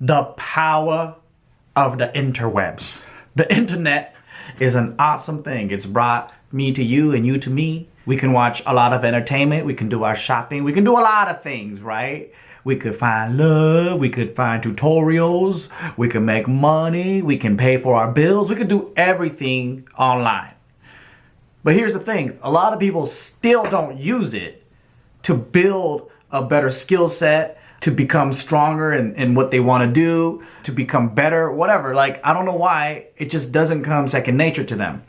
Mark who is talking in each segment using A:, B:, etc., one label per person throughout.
A: The power of the interwebs. The internet is an awesome thing. It's brought me to you and you to me. We can watch a lot of entertainment. We can do our shopping. We can do a lot of things, right? We could find love. We could find tutorials. We can make money. We can pay for our bills. We could do everything online. But here's the thing. A lot of people still don't use it to build a better skill set, to become stronger in what they want to do, to become better, whatever. Like, I don't know why, it just doesn't come second nature to them.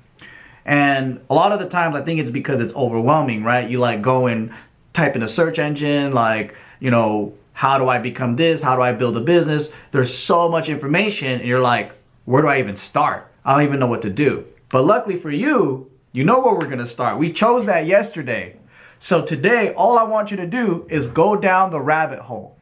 A: And a lot of the times I think it's because it's overwhelming, right? You like go and type in a search engine, like, you know, how do I become this? How do I build a business? There's so much information and you're like, where do I even start? I don't even know what to do. But luckily for you, you know where we're gonna start. We chose that yesterday. So today, all I want you to do is go down the rabbit hole,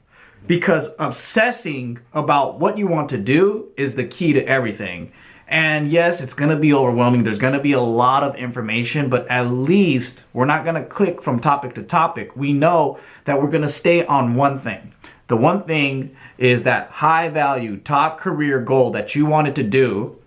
A: because obsessing about what you want to do is the key to everything. And yes, it's gonna be overwhelming. There's gonna be a lot of information, but at least we're not gonna click from topic to topic. We know that we're gonna stay on one thing. The one thing is that high value, top career goal that you wanted to do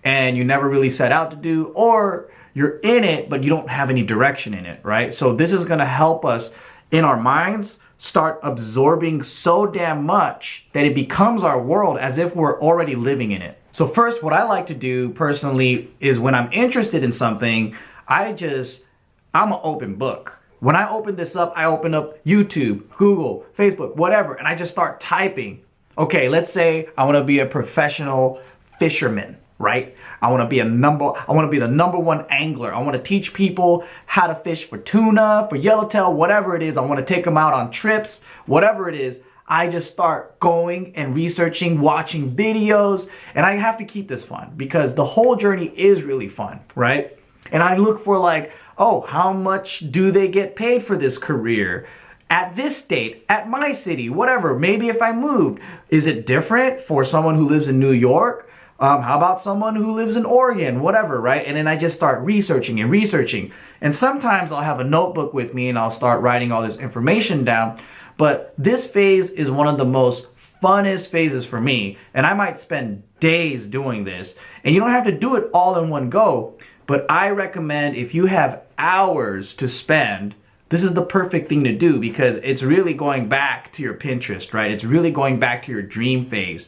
A: and you never really set out to do, or you're in it, but you don't have any direction in it, right? So this is gonna help us in our minds start absorbing so damn much that it becomes our world as if we're already living in it. So first, what I like to do personally is when I'm interested in something, I'm an open book. When I open this up, I open up YouTube, Google, Facebook, whatever, and I just start typing. Okay, let's say I wanna be a professional fisherman, right? I want to be the number one angler. I want to teach people how to fish for tuna, for yellowtail, whatever it is. I want to take them out on trips, whatever it is. I just start going and researching, watching videos, and I have to keep this fun because the whole journey is really fun, right? And I look for like, oh, how much do they get paid for this career? At this state, at my city, whatever. Maybe if I moved, is it different for someone who lives in New York? How about someone who lives in Oregon, whatever, right? And then I just start researching and researching. And sometimes I'll have a notebook with me and I'll start writing all this information down. But this phase is one of the most funnest phases for me. And I might spend days doing this. And you don't have to do it all in one go. But I recommend if you have hours to spend, this is the perfect thing to do because it's really going back to your Pinterest, right? It's really going back to your dream phase.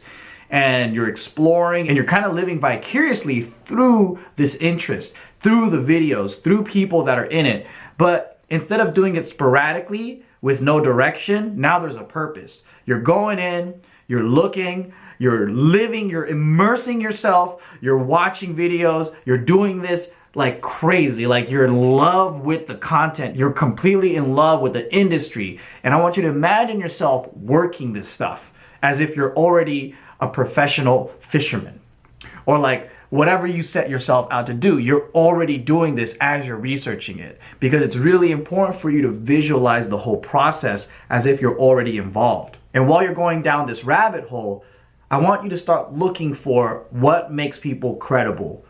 A: And you're exploring and you're kind of living vicariously through this interest, through the videos, through people that are in it. But instead of doing it sporadically with no direction, now there's a purpose. You're going in, you're looking, you're living, you're immersing yourself, you're watching videos, you're doing this like crazy, like you're in love with the content, you're completely in love with the industry. And I want you to imagine yourself working this stuff as if you're already a professional fisherman, or like whatever you set yourself out to do, you're already doing this as you're researching it, because it's really important for you to visualize the whole process as if you're already involved. And while you're going down this rabbit hole, I want you to start looking for what makes people credible,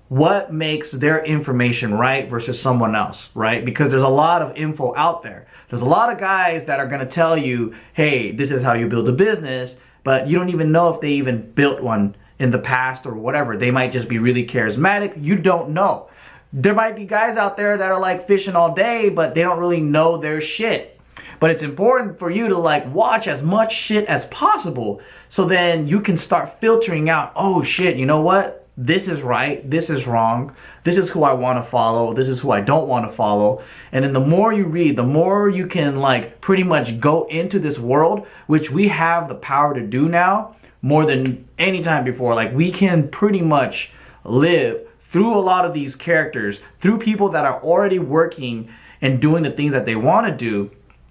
A: what makes their information right versus someone else, right? Because there's a lot of info out there. There's a lot of guys that are gonna tell you, hey, this is how you build a business, but you don't even know if they even built one in the past or whatever. They might just be really charismatic. You don't know. There might be guys out there that are like fishing all day, but they don't really know their shit. But it's important for you to like watch as much shit as possible, so then you can start filtering out, oh shit, you know what? This is right, this is wrong, this is who I want to follow, this is who I don't want to follow. And then the more you read, the more you can like pretty much go into this world, which we have the power to do now more than any time before. Like, we can pretty much live through a lot of these characters, through people that are already working and doing the things that they want to do.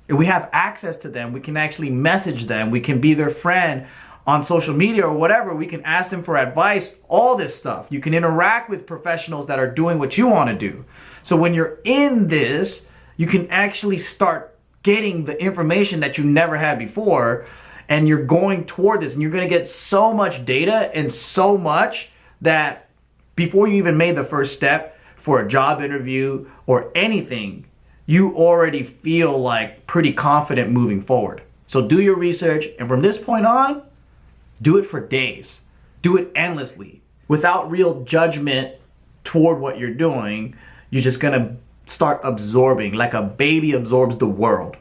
A: And we have access to them. We can actually message them. We can be their friend on social media or whatever. We can ask them for advice, all this stuff. You can interact with professionals that are doing what you want to do. So when you're in this, you can actually start getting the information that you never had before, and you're going toward this, and you're going to get so much data and so much that before you even made the first step for a job interview or anything, you already feel like pretty confident moving forward. So do your research, and from this point on, Do it for days. Do it endlessly. Without real judgment toward what you're doing, you're just gonna start absorbing like a baby absorbs the world.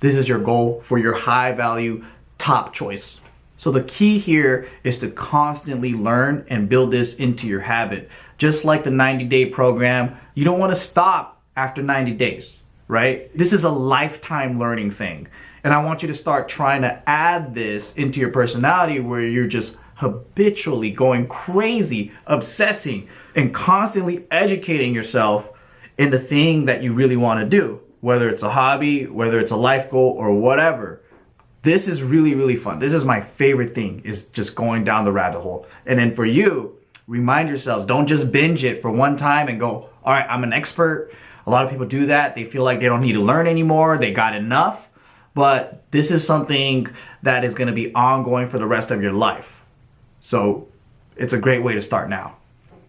A: This is your goal for your high value top choice. So the key here is to constantly learn and build this into your habit. Just like the 90-day program, you don't want to stop after 90 days, right? This is a lifetime learning thing. And I want you to start trying to add this into your personality where you're just habitually going crazy, obsessing, and constantly educating yourself in the thing that you really want to do, whether it's a hobby, whether it's a life goal, or whatever. This is really, really fun. This is my favorite thing, is just going down the rabbit hole. And then for you, remind yourselves, don't just binge it for one time and go, all right, I'm an expert. A lot of people do that. They feel like they don't need to learn anymore. They got enough. But this is something that is going to be ongoing for the rest of your life. So it's a great way to start now.